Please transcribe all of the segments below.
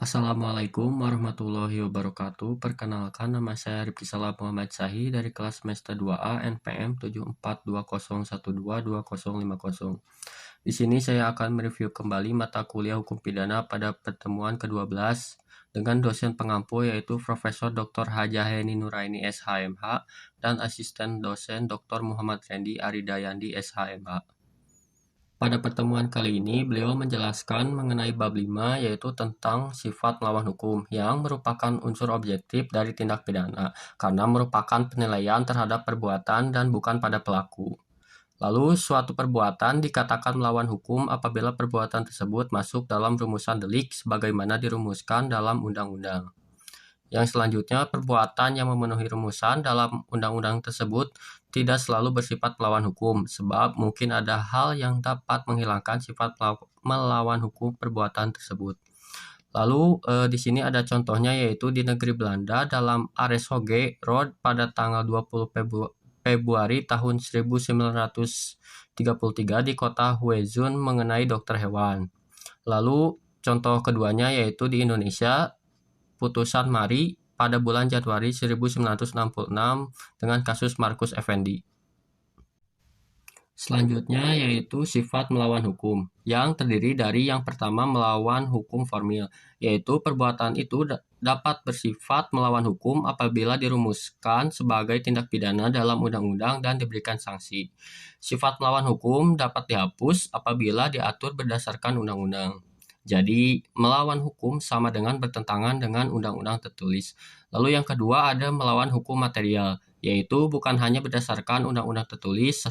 Assalamualaikum warahmatullahi wabarakatuh. Perkenalkan, nama saya Rifki Salah Muhammad Sahi dari kelas semester 2A NPM 7420122050. Di sini saya akan mereview kembali mata kuliah Hukum Pidana pada pertemuan ke-12 dengan dosen pengampu yaitu Profesor Dr. Hajaheni Nuraini SHMH dan asisten dosen Dr. Muhammad Rendi Aridayandi SHMH. Pada pertemuan kali ini, beliau menjelaskan mengenai bab 5, yaitu tentang sifat melawan hukum, yang merupakan unsur objektif dari tindak pidana, karena merupakan penilaian terhadap perbuatan dan bukan pada pelaku. Lalu, suatu perbuatan dikatakan melawan hukum apabila perbuatan tersebut masuk dalam rumusan delik sebagaimana dirumuskan dalam undang-undang. Yang selanjutnya, perbuatan yang memenuhi rumusan dalam undang-undang tersebut tidak selalu bersifat melawan hukum, sebab mungkin ada hal yang dapat menghilangkan sifat melawan hukum perbuatan tersebut. Lalu di sini ada contohnya, yaitu di negeri Belanda dalam Arrest Hoge Road pada tanggal 20 Februari tahun 1933 di kota Huizhou mengenai dokter hewan. Lalu contoh keduanya yaitu di Indonesia, putusan Mari pada bulan Januari 1966 dengan kasus Markus Effendi. Selanjutnya yaitu sifat melawan hukum, yang terdiri dari yang pertama melawan hukum formil, yaitu perbuatan itu dapat bersifat melawan hukum apabila dirumuskan sebagai tindak pidana dalam undang-undang dan diberikan sanksi. Sifat melawan hukum dapat dihapus apabila diatur berdasarkan undang-undang. Jadi, melawan hukum sama dengan bertentangan dengan undang-undang tertulis. Lalu yang kedua ada melawan hukum material, yaitu bukan hanya berdasarkan undang-undang tertulis,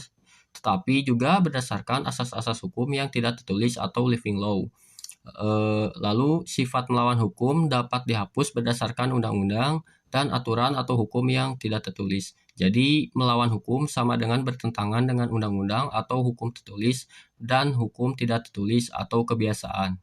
tetapi juga berdasarkan asas-asas hukum yang tidak tertulis atau living law. Lalu sifat melawan hukum dapat dihapus berdasarkan undang-undang dan aturan atau hukum yang tidak tertulis. Jadi, melawan hukum sama dengan bertentangan dengan undang-undang atau hukum tertulis dan hukum tidak tertulis atau kebiasaan.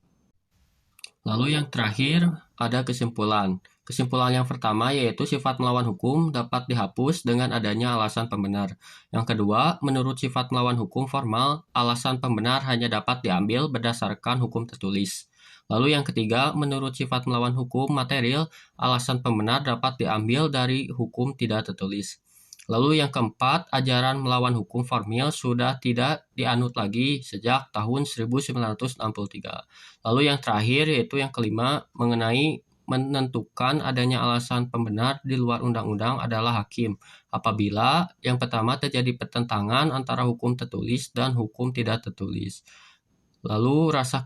Lalu yang terakhir ada kesimpulan. Kesimpulan yang pertama yaitu sifat melawan hukum dapat dihapus dengan adanya alasan pembenar. Yang kedua, menurut sifat melawan hukum formal, alasan pembenar hanya dapat diambil berdasarkan hukum tertulis. Lalu yang ketiga, menurut sifat melawan hukum material, alasan pembenar dapat diambil dari hukum tidak tertulis. Lalu yang keempat, ajaran melawan hukum formil sudah tidak dianut lagi sejak tahun 1963. Lalu yang terakhir yaitu yang kelima, mengenai menentukan adanya alasan pembenar di luar undang-undang adalah hakim. Apabila yang pertama terjadi pertentangan antara hukum tertulis dan hukum tidak tertulis. Lalu rasa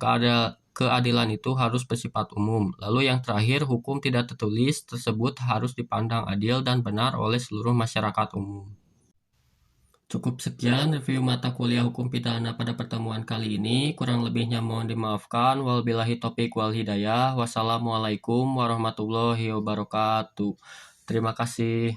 keadilan itu harus bersifat umum. Lalu yang terakhir, hukum tidak tertulis tersebut harus dipandang adil dan benar oleh seluruh masyarakat umum. Cukup sekian review mata kuliah Hukum Pidana pada pertemuan kali ini. Kurang lebihnya mohon dimaafkan. Wabillahi taufiq wal hidayah. Wassalamualaikum warahmatullahi wabarakatuh. Terima kasih.